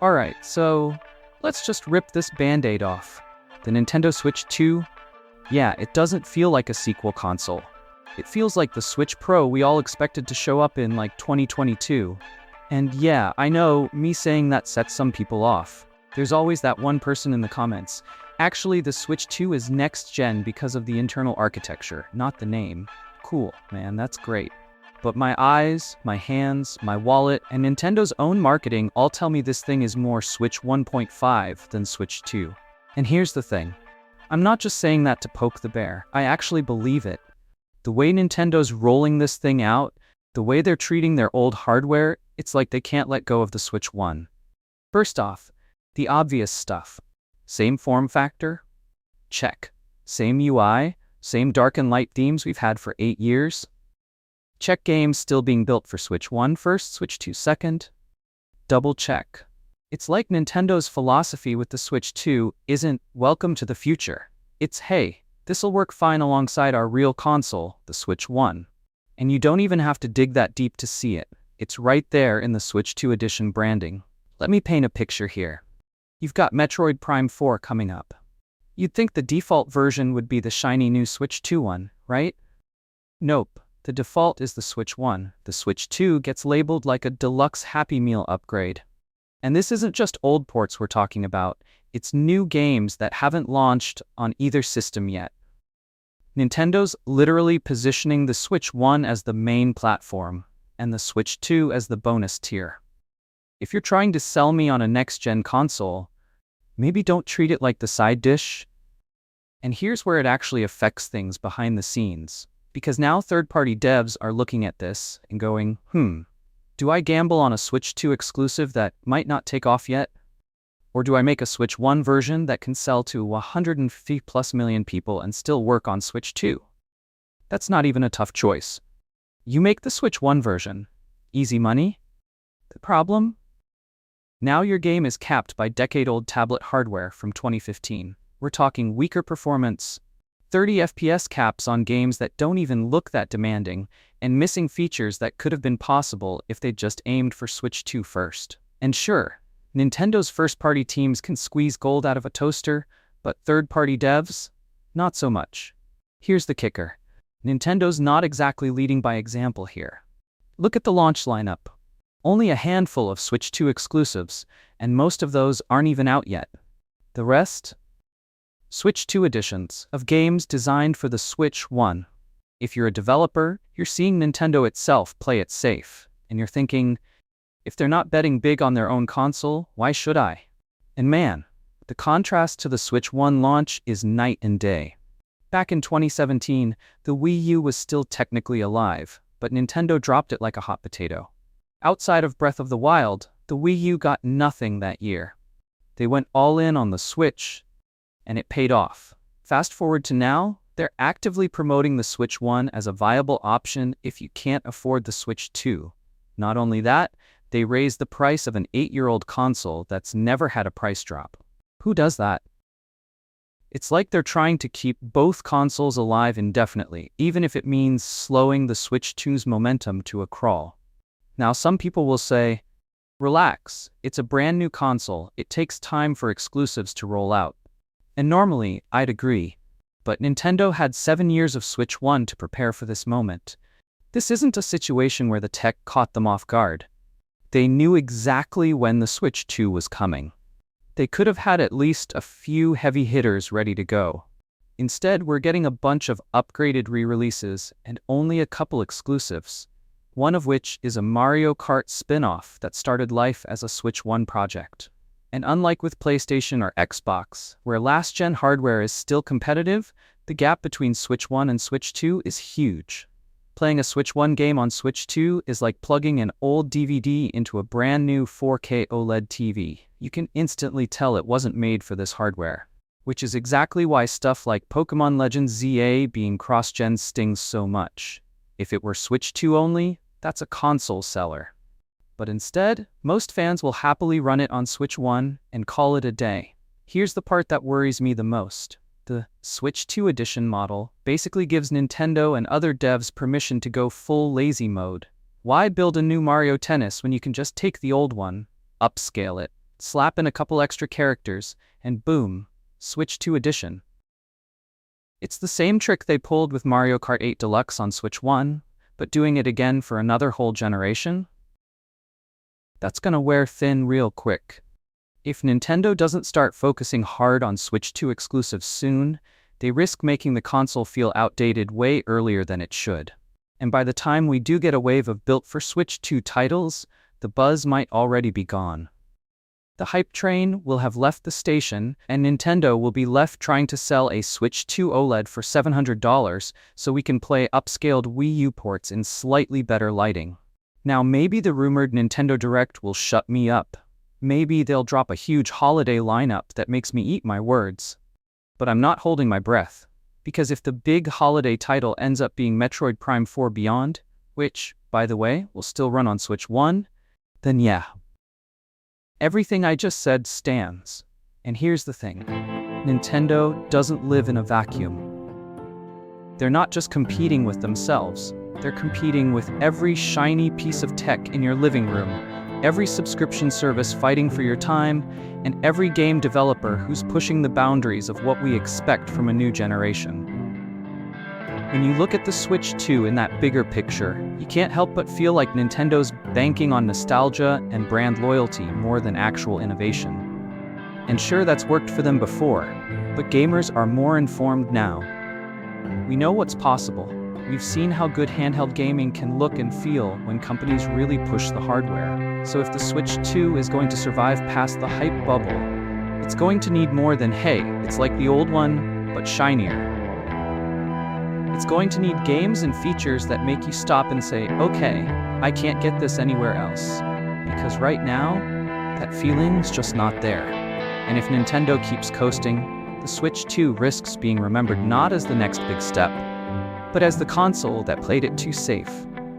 Alright, so let's just rip this band-aid off. The Nintendo Switch 2? Yeah, it doesn't feel like a sequel console. It feels like the Switch Pro we all expected to show up in like 2022. And yeah, I know, me saying that sets some people off. There's always that one person in the comments. Actually, the Switch 2 is next-gen because of the internal architecture, not the name. Cool, man, that's great. But my eyes, my hands, my wallet, and Nintendo's own marketing all tell me this thing is more Switch 1.5 than Switch 2. And here's the thing. I'm not just saying that to poke the bear. I actually believe it. The way Nintendo's rolling this thing out, the way they're treating their old hardware, it's like they can't let go of the Switch 1. First off, the obvious stuff. Same form factor? Check. Same UI? Same dark and light themes we've had for 8 years? Check. Games still being built for Switch 1 first, Switch 2 second? Double check. It's like Nintendo's philosophy with the Switch 2 isn't welcome to the future. It's hey, this'll work fine alongside our real console, the Switch 1. And you don't even have to dig that deep to see it. It's right there in the Switch 2 edition branding. Let me paint a picture here. You've got Metroid Prime 4 coming up. You'd think the default version would be the shiny new Switch 2 one, right? Nope. The default is the Switch 1. The Switch 2 gets labeled like a deluxe Happy Meal upgrade. And this isn't just old ports we're talking about, it's new games that haven't launched on either system yet. Nintendo's literally positioning the Switch 1 as the main platform, and the Switch 2 as the bonus tier. If you're trying to sell me on a next-gen console, maybe don't treat it like the side dish. And here's where it actually affects things behind the scenes. Because now third-party devs are looking at this and going, do I gamble on a Switch 2 exclusive that might not take off yet? Or do I make a Switch 1 version that can sell to 150+ million people and still work on Switch 2? That's not even a tough choice. You make the Switch 1 version. Easy money? The problem? Now your game is capped by decade-old tablet hardware from 2015. We're talking weaker performance, 30 FPS caps on games that don't even look that demanding, and missing features that could have been possible if they'd just aimed for Switch 2 first. And sure, Nintendo's first-party teams can squeeze gold out of a toaster, but third-party devs? Not so much. Here's the kicker. Nintendo's not exactly leading by example here. Look at the launch lineup. Only a handful of Switch 2 exclusives, and most of those aren't even out yet. The rest? Switch 2 editions of games designed for the Switch 1. If you're a developer, you're seeing Nintendo itself play it safe, and you're thinking, if they're not betting big on their own console, why should I? And man, the contrast to the Switch 1 launch is night and day. Back in 2017, the Wii U was still technically alive, but Nintendo dropped it like a hot potato. Outside of Breath of the Wild, the Wii U got nothing that year. They went all in on the Switch, and it paid off. Fast forward to now, they're actively promoting the Switch 1 as a viable option if you can't afford the Switch 2. Not only that, they raised the price of an 8-year-old console that's never had a price drop. Who does that? It's like they're trying to keep both consoles alive indefinitely, even if it means slowing the Switch 2's momentum to a crawl. Now, some people will say, relax, it's a brand new console, it takes time for exclusives to roll out. And normally, I'd agree. But Nintendo had 7 years of Switch 1 to prepare for this moment. This isn't a situation where the tech caught them off guard. They knew exactly when the Switch 2 was coming. They could have had at least a few heavy hitters ready to go. Instead, we're getting a bunch of upgraded re-releases and only a couple exclusives, one of which is a Mario Kart spin-off that started life as a Switch 1 project. And unlike with PlayStation or Xbox, where last-gen hardware is still competitive, the gap between Switch 1 and Switch 2 is huge. Playing a Switch 1 game on Switch 2 is like plugging an old DVD into a brand new 4K OLED TV. You can instantly tell it wasn't made for this hardware. Which is exactly why stuff like Pokémon Legends ZA being cross-gen stings so much. If it were Switch 2 only, that's a console seller. But instead, most fans will happily run it on Switch 1 and call it a day. Here's the part that worries me the most. The Switch 2 edition model basically gives Nintendo and other devs permission to go full lazy mode. Why build a new Mario Tennis when you can just take the old one, upscale it, slap in a couple extra characters, and boom, Switch 2 edition. It's the same trick they pulled with Mario Kart 8 Deluxe on Switch 1, but doing it again for another whole generation? That's gonna wear thin real quick. If Nintendo doesn't start focusing hard on Switch 2 exclusives soon, they risk making the console feel outdated way earlier than it should. And by the time we do get a wave of built-for-Switch 2 titles, the buzz might already be gone. The hype train will have left the station, and Nintendo will be left trying to sell a Switch 2 OLED for $700 so we can play upscaled Wii U ports in slightly better lighting. Now maybe the rumored Nintendo Direct will shut me up. Maybe they'll drop a huge holiday lineup that makes me eat my words. But I'm not holding my breath, because if the big holiday title ends up being Metroid Prime 4 Beyond, which, by the way, will still run on Switch 1, then yeah. Everything I just said stands. And here's the thing. Nintendo doesn't live in a vacuum. They're not just competing with themselves. They're competing with every shiny piece of tech in your living room, every subscription service fighting for your time, and every game developer who's pushing the boundaries of what we expect from a new generation. When you look at the Switch 2 in that bigger picture, you can't help but feel like Nintendo's banking on nostalgia and brand loyalty more than actual innovation. And sure, that's worked for them before, but gamers are more informed now. We know what's possible. We've seen how good handheld gaming can look and feel when companies really push the hardware. So if the Switch 2 is going to survive past the hype bubble, it's going to need more than, hey, it's like the old one, but shinier. It's going to need games and features that make you stop and say, okay, I can't get this anywhere else. Because right now, that feeling's just not there. And if Nintendo keeps coasting, the Switch 2 risks being remembered not as the next big step, but as the console that played it too safe.